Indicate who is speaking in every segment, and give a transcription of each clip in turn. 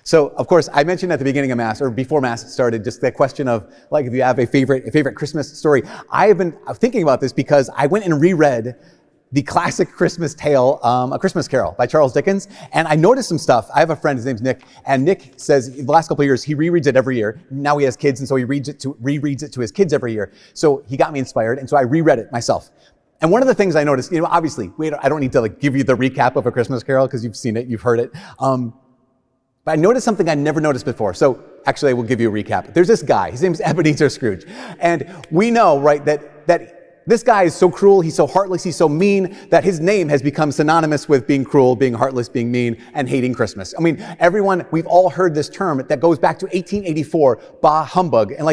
Speaker 1: So, of course, I mentioned at the beginning of Mass, or before Mass started, just that question of, like, if you have a favorite Christmas story. I have been thinking about this because I went and reread the classic Christmas tale, A Christmas Carol by Charles Dickens, and I noticed some stuff. I have a friend, his name's Nick, and Nick says the last couple of years, he rereads it every year. Now he has kids, and so he rereads it to his kids every year. So he got me inspired, and so I reread it myself. And one of the things I noticed, obviously, I don't need to give you the recap of A Christmas Carol, because you've seen it, you've heard it. But I noticed something I never noticed before. So actually, I will give you a recap. There's this guy. His name's Ebenezer Scrooge. And we know, right, that this guy is so cruel, he's so heartless, he's so mean, that his name has become synonymous with being cruel, being heartless, being mean, and hating Christmas. I mean, we've all heard this term that goes back to 1884, bah humbug. And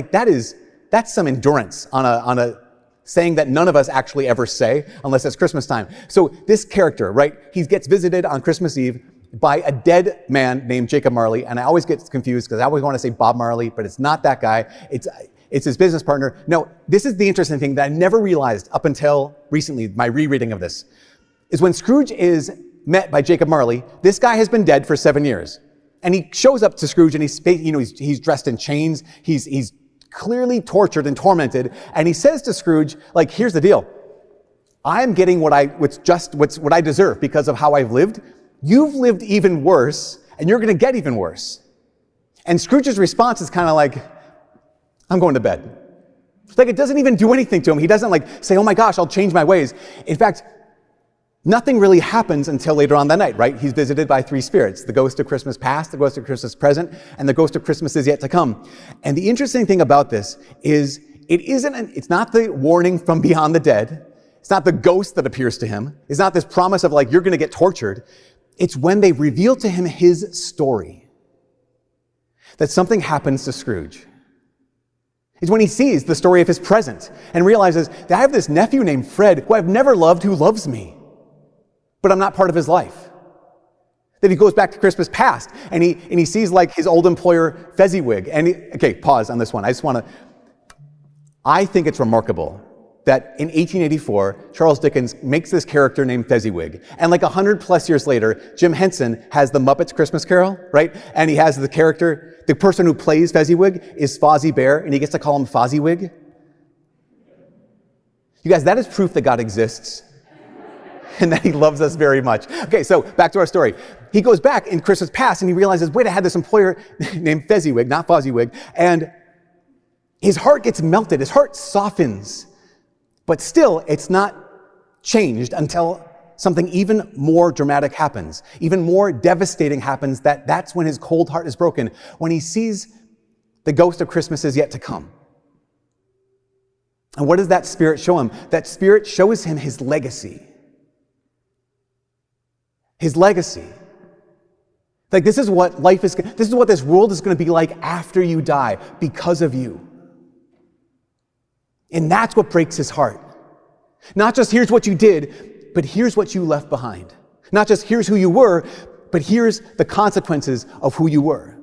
Speaker 1: that's some endurance on a saying that none of us actually ever say unless it's Christmas time. So this character, right, he gets visited on Christmas Eve by a dead man named Jacob Marley. And I always get confused because I always want to say Bob Marley, but it's not that guy. It's his business partner. No, this is the interesting thing that I never realized up until recently, my rereading of this, is when Scrooge is met by Jacob Marley, this guy has been dead for 7 years. And he shows up to Scrooge and he's dressed in chains. He's clearly tortured and tormented. And he says to Scrooge, like, here's the deal. I am getting what I deserve because of how I've lived. You've lived even worse, and you're going to get even worse. And Scrooge's response is kind of like, I'm going to bed. It's like it doesn't even do anything to him. He doesn't say, oh my gosh, I'll change my ways. In fact, nothing really happens until later on that night, right? He's visited by 3 spirits, the ghost of Christmas past, the ghost of Christmas present, and the ghost of Christmas is yet to come. And the interesting thing about this is it's not the warning from beyond the dead. It's not the ghost that appears to him. It's not this promise of you're going to get tortured. It's when they reveal to him his story that something happens to Scrooge. It's when he sees the story of his present and realizes that I have this nephew named Fred who I've never loved, who loves me, but I'm not part of his life. That he goes back to Christmas past and he sees his old employer Fezziwig. Okay, pause on this one. I think it's remarkable that in 1884, Charles Dickens makes this character named Fezziwig. And 100 plus years later, Jim Henson has the Muppets Christmas Carol, right? And he has the person who plays Fezziwig is Fozzie Bear, and he gets to call him Fozziewig. You guys, that is proof that God exists and that he loves us very much. Okay, so back to our story. He goes back in Christmas past and he realizes, wait, I had this employer named Fezziwig, not Fozziewig, and his heart gets melted, his heart softens. But still, it's not changed until something even more dramatic happens, even more devastating happens. That's when his cold heart is broken, when he sees the ghost of Christmas is yet to come. And what does that spirit show him? That spirit shows him his legacy. His legacy. This is what this is what this world is going to be like after you die because of you. And that's what breaks his heart. Not just here's what you did, but here's what you left behind. Not just here's who you were, but here's the consequences of who you were.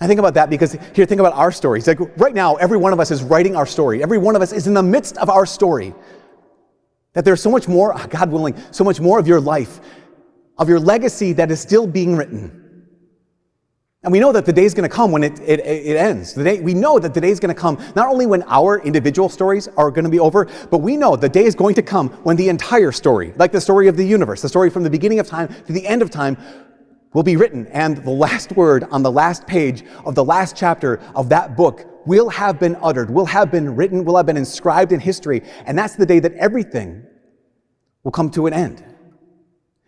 Speaker 1: I think about that because think about our stories. Right now, every one of us is writing our story. Every one of us is in the midst of our story. That there's so much more, God willing, so much more of your life, of your legacy that is still being written. And we know that the day is going to come when it ends. We know that the day is going to come not only when our individual stories are going to be over, but we know the day is going to come when the entire story, like the story of the universe, the story from the beginning of time to the end of time, will be written. And the last word on the last page of the last chapter of that book will have been uttered, will have been written, will have been inscribed in history. And that's the day that everything will come to an end.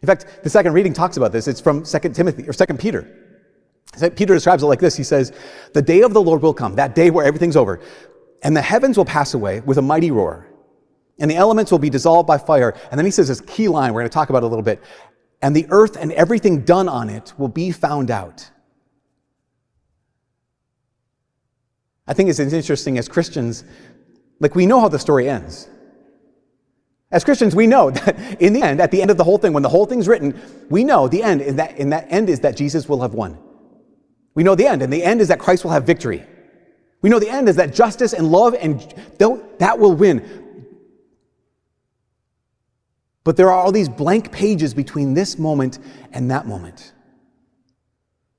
Speaker 1: In fact, the second reading talks about this. It's from 2 Peter. Peter describes it like this. He says, the day of the Lord will come, that day where everything's over, and the heavens will pass away with a mighty roar, and the elements will be dissolved by fire. And then he says this key line we're going to talk about a little bit, and the earth and everything done on it will be found out. I think it's interesting as Christians, we know how the story ends. As Christians, we know that in the end, at the end of the whole thing, when the whole thing's written, we know the end is that in that end is that Jesus will have won. We know the end, and the end is that Christ will have victory. We know the end is that justice and love and that will win. But there are all these blank pages between this moment and that moment.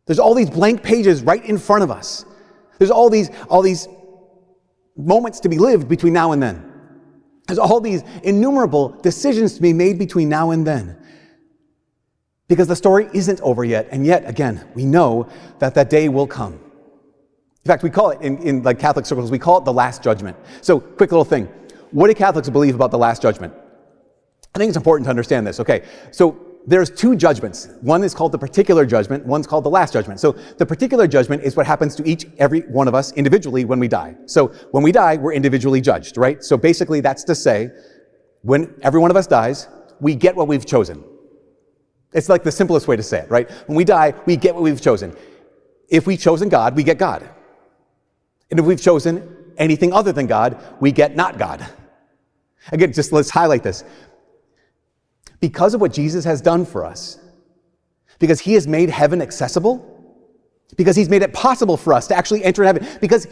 Speaker 1: There's all these blank pages right in front of us. There's all these moments to be lived between now and then. There's all these innumerable decisions to be made between now and then. Because the story isn't over yet, and yet, again, we know that that day will come. In fact, we call it, in like Catholic circles, we call it the Last Judgment. So, quick little thing. What do Catholics believe about the Last Judgment? I think it's important to understand this. Okay, so there's two judgments. One is called the particular judgment, one's called the Last Judgment. So the particular judgment is what happens to every one of us individually when we die. So when we die, we're individually judged, right? So basically that's to say, when every one of us dies, we get what we've chosen. It's like the simplest way to say it, right? When we die, we get what we've chosen. If we've chosen God, we get God. And if we've chosen anything other than God, we get not God. Again, just let's highlight this. Because of what Jesus has done for us, because he has made heaven accessible, because he's made it possible for us to actually enter heaven, because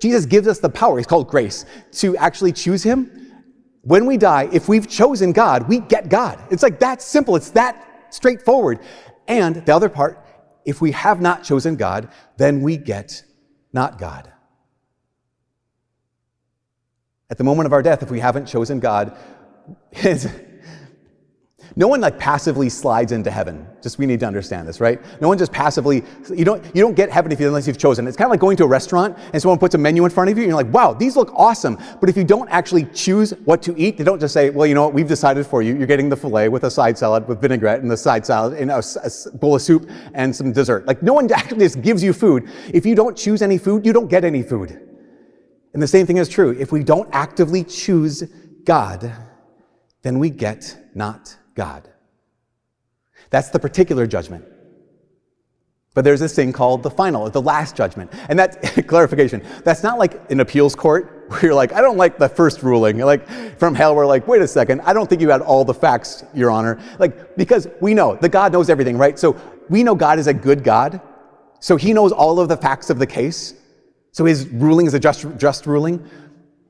Speaker 1: Jesus gives us the power, it's called grace, to actually choose him. When we die, if we've chosen God, we get God. It's like that simple, it's that straightforward. And the other part, if we have not chosen God, then we get not God. At the moment of our death, if we haven't chosen God, no one like passively slides into heaven. Just we need to understand this, right? No one just passively, you don't get heaven unless you've chosen. It's kind of like going to a restaurant and someone puts a menu in front of you and you're like, wow, these look awesome. But if you don't actually choose what to eat, they don't just say, well, you know what, we've decided for you. You're getting the filet with a side salad with vinaigrette and the side salad and a bowl of soup and some dessert. Like no one actually just gives you food. If you don't choose any food, you don't get any food. And the same thing is true. If we don't actively choose God, then we get not God. That's the particular judgment. But there's this thing called the final, the last judgment. And that's, clarification, that's not like an appeals court where you're like, I don't like the first ruling. You're like, from hell, we're like, wait a second, I don't think you had all the facts, Your Honor. Like, because we know, the God knows everything, right? So we know God is a good God. So he knows all of the facts of the case. So his ruling is a just ruling.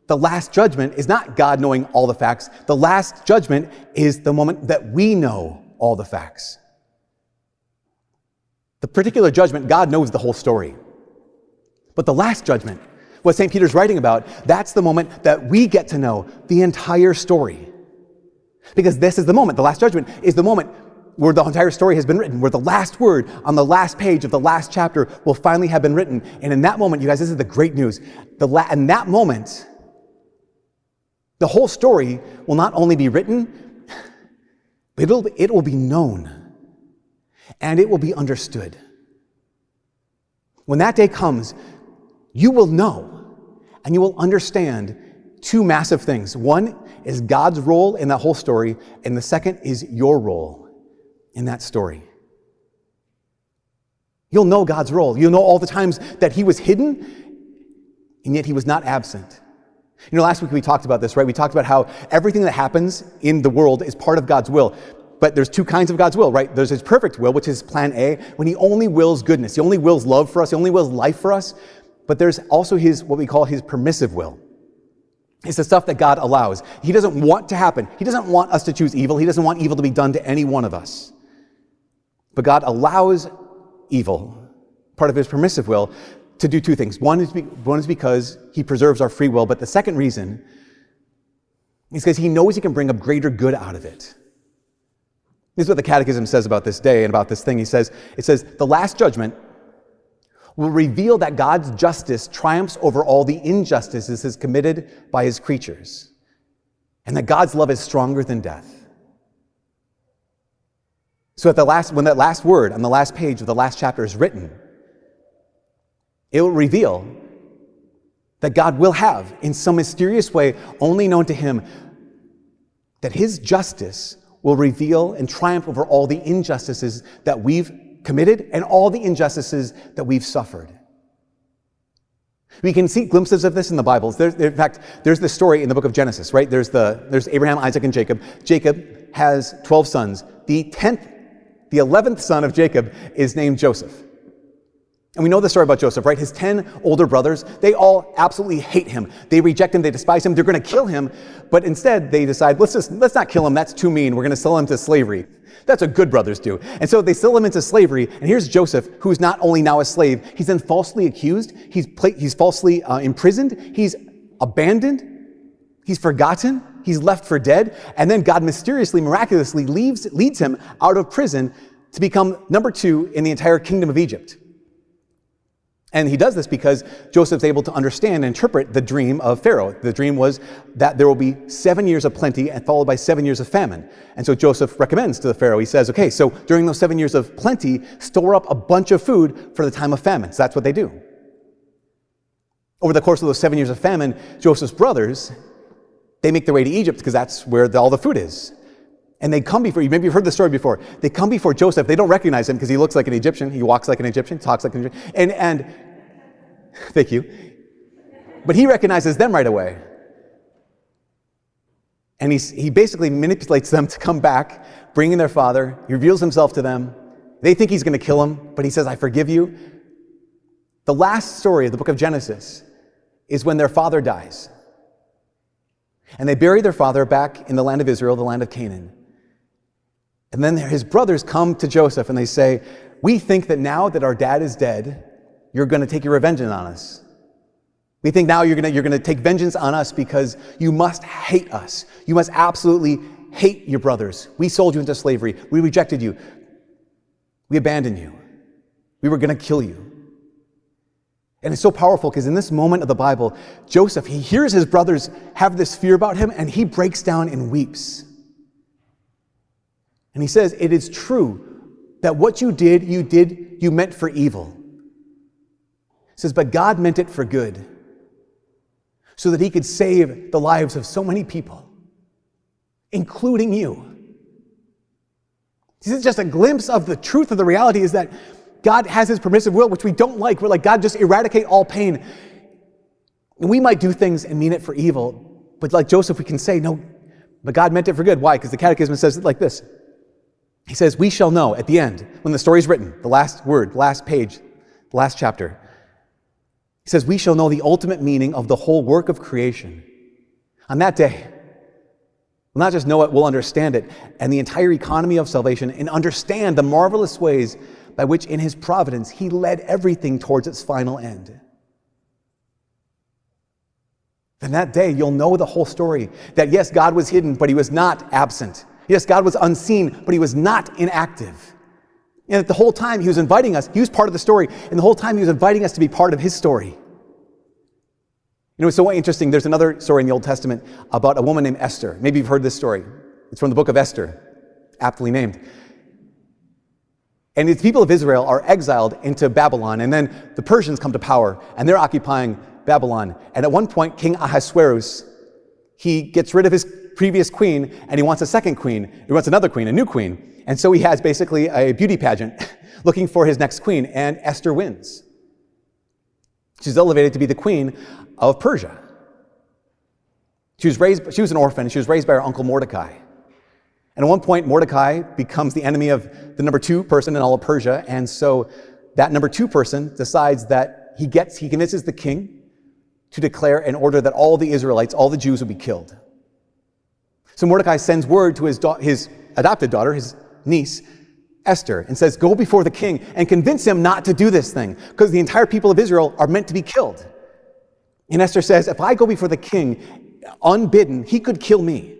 Speaker 1: The last judgment is not God knowing all the facts. The last judgment is the moment that we know all the facts. The particular judgment, God knows the whole story. But the last judgment, what St. Peter's writing about, that's the moment that we get to know the entire story. Because this is the moment, the last judgment is the moment where the entire story has been written, where the last word on the last page of the last chapter will finally have been written. And in that moment, you guys, this is the great news. In that moment, the whole story will not only be written, but it will be known and it will be understood. When that day comes, you will know and you will understand two massive things. One is God's role in that whole story, and the second is your role in that story. You'll know God's role. You'll know all the times that he was hidden, and yet he was not absent. You know, last week we talked about this, right? We talked about how everything that happens in the world is part of God's will. But there's two kinds of God's will, right? There's his perfect will, which is plan A, when he only wills goodness. He only wills love for us. He only wills life for us. But there's also his, what we call his permissive will. It's the stuff that God allows. He doesn't want to happen. He doesn't want us to choose evil. He doesn't want evil to be done to any one of us. But God allows evil, part of his permissive will, to do two things. One is because he preserves our free will, but the second reason is because he knows he can bring a greater good out of it. This is what the Catechism says about this day and about this thing. It says, the last judgment will reveal that God's justice triumphs over all the injustices committed by his creatures, and that God's love is stronger than death. So when that last word on the last page of the last chapter is written, it will reveal that God will have, in some mysterious way only known to him, that his justice will reveal and triumph over all the injustices that we've committed and all the injustices that we've suffered. We can see glimpses of this in the Bible. In fact, there's this story in the book of Genesis, right? There's Abraham, Isaac, and Jacob. Jacob has 12 sons. The 11th son of Jacob is named Joseph. And we know the story about Joseph, right? His 10 older brothers, they all absolutely hate him. They reject him, they despise him, they're going to kill him. But instead, they decide, let's not kill him, that's too mean. We're going to sell him to slavery. That's what good brothers do. And so they sell him into slavery. And here's Joseph, who's not only now a slave, he's then falsely accused, he's falsely imprisoned, he's abandoned, he's forgotten, he's left for dead. And then God mysteriously, miraculously leads him out of prison to become number 2 in the entire kingdom of Egypt. And he does this because Joseph's able to understand and interpret the dream of Pharaoh. The dream was that there will be 7 years of plenty and followed by 7 years of famine. And so Joseph recommends to the Pharaoh, he says, okay, so during those 7 years of plenty, store up a bunch of food for the time of famine. So that's what they do. Over the course of those 7 years of famine, Joseph's brothers, they make their way to Egypt because that's where all the food is. And they come before, maybe you've heard the story before, they come before Joseph, they don't recognize him because he looks like an Egyptian, he walks like an Egyptian, talks like an Egyptian, and thank you. But he recognizes them right away. And he basically manipulates them to come back, bringing their father, he reveals himself to them. They think he's going to kill him, but he says, I forgive you. The last story of the book of Genesis is when their father dies. And they bury their father back in the land of Israel, the land of Canaan. And then his brothers come to Joseph and they say, we think that now that our dad is dead, you're going to take your revenge on us. We think now you're going to take vengeance on us because you must hate us. You must absolutely hate your brothers. We sold you into slavery. We rejected you. We abandoned you. We were going to kill you. And it's so powerful because in this moment of the Bible, Joseph, he hears his brothers have this fear about him and he breaks down and weeps. And he says, it is true that what you did, you meant for evil. He says, but God meant it for good, so that he could save the lives of so many people, including you. This is just a glimpse of the truth of the reality is that God has his permissive will, which we don't like. We're like, God, just eradicate all pain. And we might do things and mean it for evil, but like Joseph, we can say, no, but God meant it for good. Why? Because the Catechism says it like this. He says, we shall know at the end, when the story's written, the last word, the last page, the last chapter. He says, we shall know the ultimate meaning of the whole work of creation. On that day, we'll not just know it, we'll understand it, and the entire economy of salvation, and understand the marvelous ways by which in his providence he led everything towards its final end. Then that day, you'll know the whole story, that yes, God was hidden, but he was not absent. Yes, God was unseen, but he was not inactive. And that the whole time he was inviting us, he was part of the story, and the whole time he was inviting us to be part of his story. You know, it's so interesting, there's another story in the Old Testament about a woman named Esther. Maybe you've heard this story. It's from the book of Esther, aptly named. And the people of Israel are exiled into Babylon, and then the Persians come to power, and they're occupying Babylon. And at one point, King Ahasuerus, he gets rid of his previous queen, and he wants a second queen. He wants another queen, a new queen. And so he has basically a beauty pageant looking for his next queen, and Esther wins. She's elevated to be the queen of Persia. She was an orphan. She was raised by her uncle Mordecai. And at one point, Mordecai becomes the enemy of the number 2 person in all of Persia, and so that number 2 person decides that he convinces the king to declare an order that all the Israelites, all the Jews would be killed. So Mordecai sends word to his adopted daughter, his niece, Esther, and says, go before the king and convince him not to do this thing, because the entire people of Israel are meant to be killed. And Esther says, if I go before the king unbidden, he could kill me.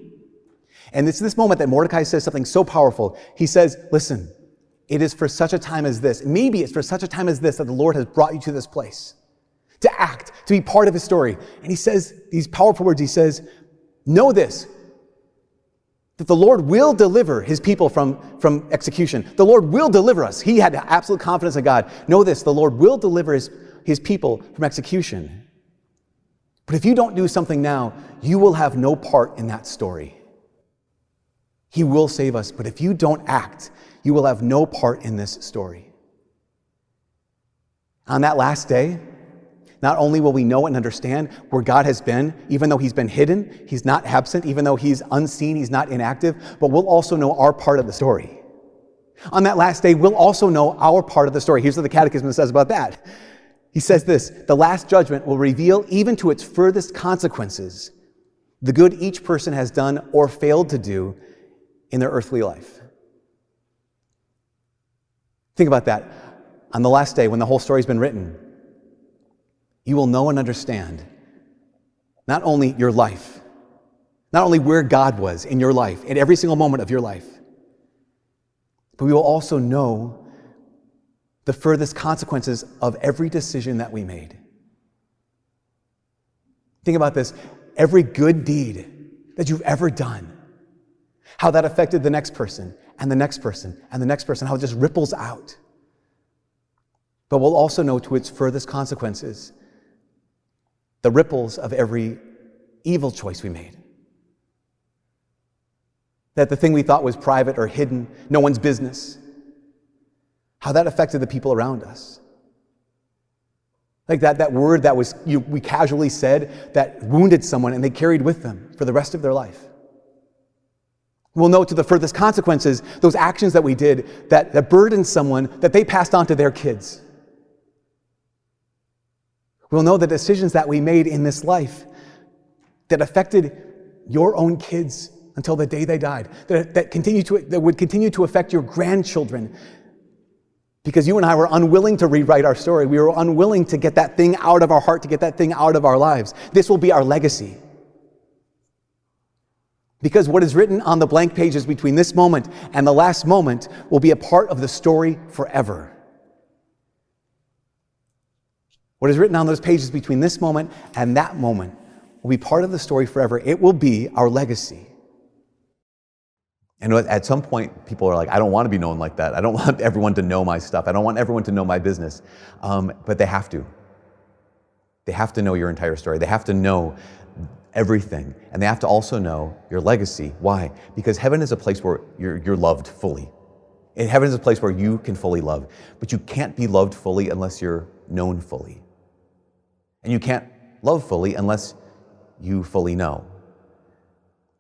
Speaker 1: And it's this moment that Mordecai says something so powerful. He says, listen, it is for such a time as this, maybe it's for such a time as this that the Lord has brought you to this place, to act, to be part of his story. And he says these powerful words. He says, know this, that the Lord will deliver his people from execution. The Lord will deliver us. He had absolute confidence in God. Know this, the Lord will deliver his people from execution. But if you don't do something now, you will have no part in that story. He will save us, but if you don't act, you will have no part in this story. On that last day, not only will we know and understand where God has been, even though he's been hidden, he's not absent, even though he's unseen, he's not inactive, but we'll also know our part of the story. On that last day, we'll also know our part of the story. Here's what the Catechism says about that. He says this: the last judgment will reveal, even to its furthest consequences, the good each person has done or failed to do in their earthly life. Think about that. On the last day, when the whole story's been written, you will know and understand not only your life, not only where God was in your life, in every single moment of your life, but we will also know the furthest consequences of every decision that we made. Think about this. Every good deed that you've ever done, how that affected the next person and the next person and the next person, how it just ripples out. But we'll also know to its furthest consequences the ripples of every evil choice we made. That the thing we thought was private or hidden, no one's business, how that affected the people around us. Like that word that we casually said that wounded someone and they carried with them for the rest of their life. We'll know to the furthest consequences those actions that we did that burdened someone that they passed on to their kids. We'll know the decisions that we made in this life that affected your own kids until the day they died, that would continue to affect your grandchildren, because you and I were unwilling to rewrite our story. We were unwilling to get that thing out of our heart, to get that thing out of our lives. This will be our legacy. Because what is written on the blank pages between this moment and the last moment will be a part of the story forever. What is written on those pages between this moment and that moment will be part of the story forever. It will be our legacy. And at some point, people are like, I don't want to be known like that. I don't want everyone to know my stuff. I don't want everyone to know my business. But they have to. They have to know your entire story. They have to know everything. And they have to also know your legacy. Why? Because heaven is a place where you're loved fully. And heaven is a place where you can fully love. But you can't be loved fully unless you're known fully. And you can't love fully unless you fully know.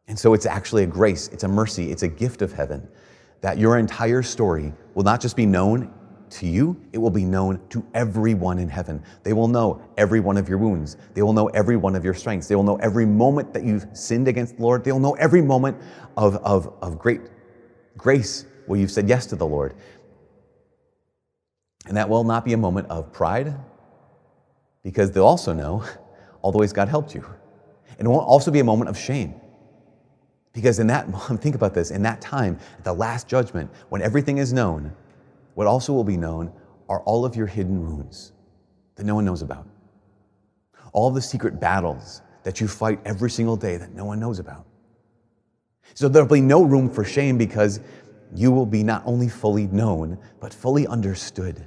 Speaker 1: And so it's actually a grace, it's a mercy, it's a gift of heaven that your entire story will not just be known to you, it will be known to everyone in heaven. They will know every one of your wounds. They will know every one of your strengths. They will know every moment that you've sinned against the Lord. They will know every moment of great grace where you've said yes to the Lord. And that will not be a moment of pride, because they'll also know all the ways God helped you. And it won't also be a moment of shame. Because in that, think about this, in that time, at the last judgment, when everything is known, what also will be known are all of your hidden wounds that no one knows about. All the secret battles that you fight every single day that no one knows about. So there'll be no room for shame, because you will be not only fully known, but fully understood.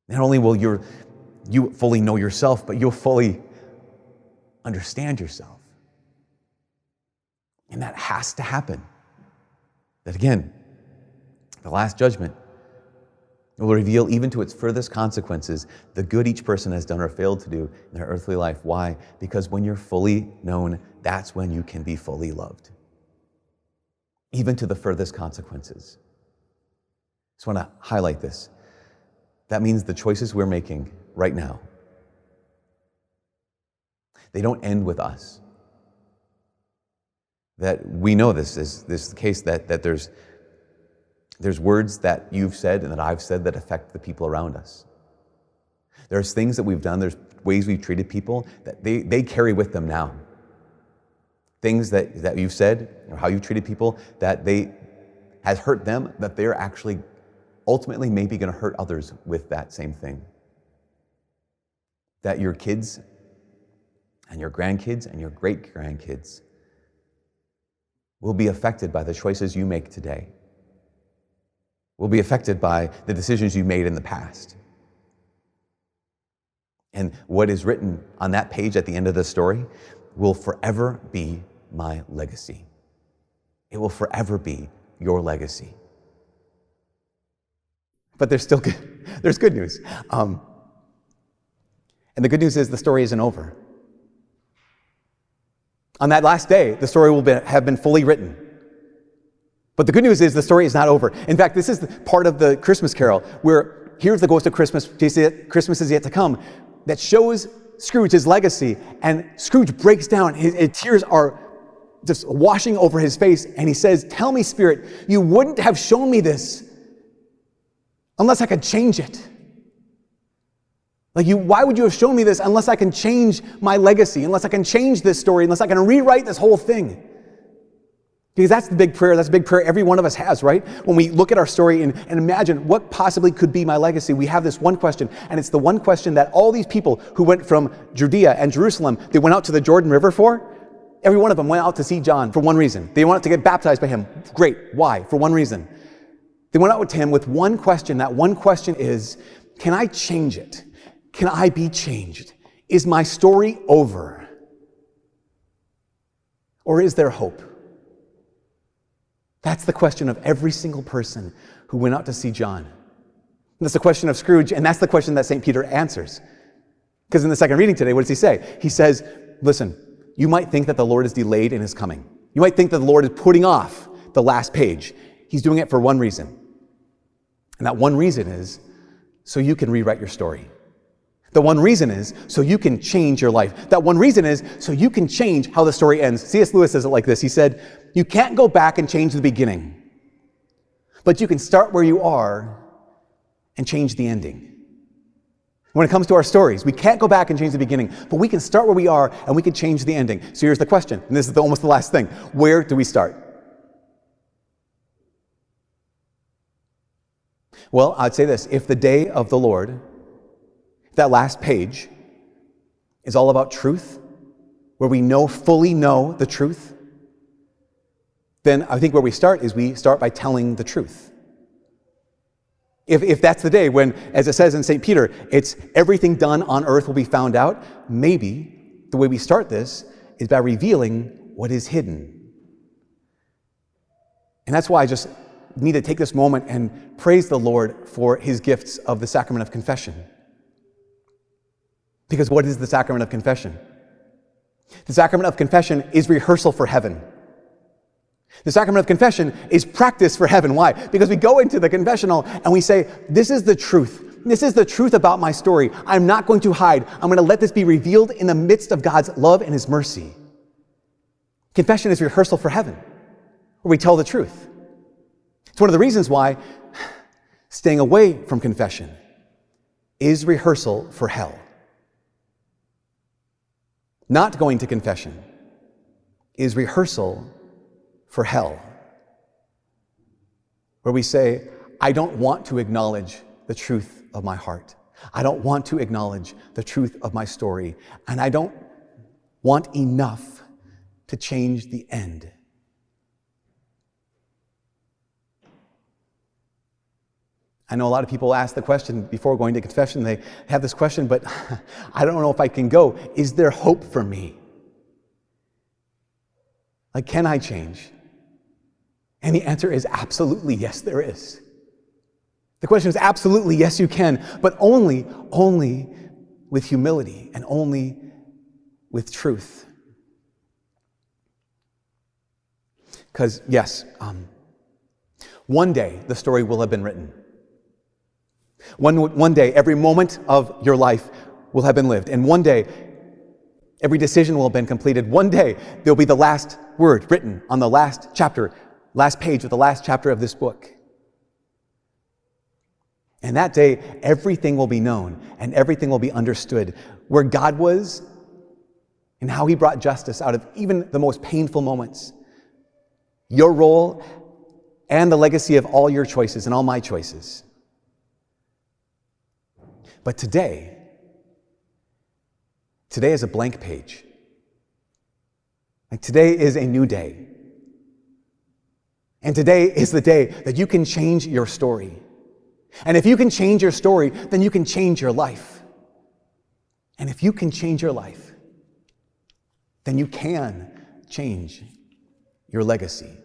Speaker 1: Not only will you fully know yourself, but you'll fully understand yourself. And that has to happen. That again, the last judgment will reveal, even to its furthest consequences, the good each person has done or failed to do in their earthly life. Why? Because when you're fully known, that's when you can be fully loved. Even to the furthest consequences. I just want to highlight this. That means the choices we're making right now, they don't end with us. That we know this is the case, that there's words that you've said and that I've said that affect the people around us. There's things that we've done, there's ways we've treated people that they carry with them now. Things that you've said or how you treated people that has hurt them, that they're actually ultimately maybe going to hurt others with that same thing. That your kids and your grandkids and your great-grandkids will be affected by the choices you make today. Will be affected by the decisions you made in the past. And what is written on that page at the end of the story will forever be my legacy. It will forever be your legacy. But there's good news. And the good news is the story isn't over. On that last day, the story will have been fully written. But the good news is the story is not over. In fact, this is part of the Christmas carol where here's the ghost of Christmas, Christmas is yet to come, that shows Scrooge his legacy, and Scrooge breaks down. His tears are just washing over his face, and he says, "Tell me, Spirit, you wouldn't have shown me this unless I could change it. Why would you have shown me this unless I can change my legacy, unless I can change this story, unless I can rewrite this whole thing?" Because that's the big prayer. That's the big prayer every one of us has, right? When we look at our story and imagine what possibly could be my legacy, we have this one question, and it's the one question that all these people who went from Judea and Jerusalem, they went out to the Jordan River for. Every one of them went out to see John for one reason. They wanted to get baptized by him. Great. Why? For one reason. They went out with him with one question. That one question is, can I change it? Can I be changed? Is my story over? Or is there hope? That's the question of every single person who went out to see John. And that's the question of Scrooge, and that's the question that St. Peter answers. Because in the second reading today, what does he say? He says, listen, you might think that the Lord is delayed in his coming. You might think that the Lord is putting off the last page. He's doing it for one reason. And that one reason is so you can rewrite your story. The one reason is so you can change your life. That one reason is so you can change how the story ends. C.S. Lewis says it like this. He said, you can't go back and change the beginning, but you can start where you are and change the ending. When it comes to our stories, we can't go back and change the beginning, but we can start where we are and we can change the ending. So here's the question, and this is almost the last thing. Where do we start? Well, I'd say this. If the day of the Lord, that last page, is all about truth, where we fully know the truth, then I think where we start is we start by telling the truth. If that's the day when, as it says in St. Peter, it's everything done on earth will be found out, maybe the way we start this is by revealing what is hidden. And that's why I just need to take this moment and praise the Lord for his gifts of the sacrament of confession. Because what is the sacrament of confession? The sacrament of confession is rehearsal for heaven. The sacrament of confession is practice for heaven. Why? Because we go into the confessional and we say, this is the truth. This is the truth about my story. I'm not going to hide. I'm going to let this be revealed in the midst of God's love and his mercy. Confession is rehearsal for heaven, where we tell the truth. It's one of the reasons why staying away from confession is rehearsal for hell. Not going to confession is rehearsal for hell, where we say, I don't want to acknowledge the truth of my heart. I don't want to acknowledge the truth of my story, and I don't want enough to change the end. I know a lot of people ask the question before going to confession. They have this question, but I don't know if I can go. Is there hope for me? Can I change? And the answer is absolutely yes, there is. The question is absolutely yes, you can, but only with humility and only with truth. Because yes, one day the story will have been written. One day every moment of your life will have been lived, and one day every decision will have been completed. One day there'll be the last word written on the last page of the last chapter of this book. And that day, everything will be known and everything will be understood. Where God was and how he brought justice out of even the most painful moments. Your role and the legacy of all your choices and all my choices. But today is a blank page. Today is a new day. And today is the day that you can change your story. And if you can change your story, then you can change your life. And if you can change your life, then you can change your legacy.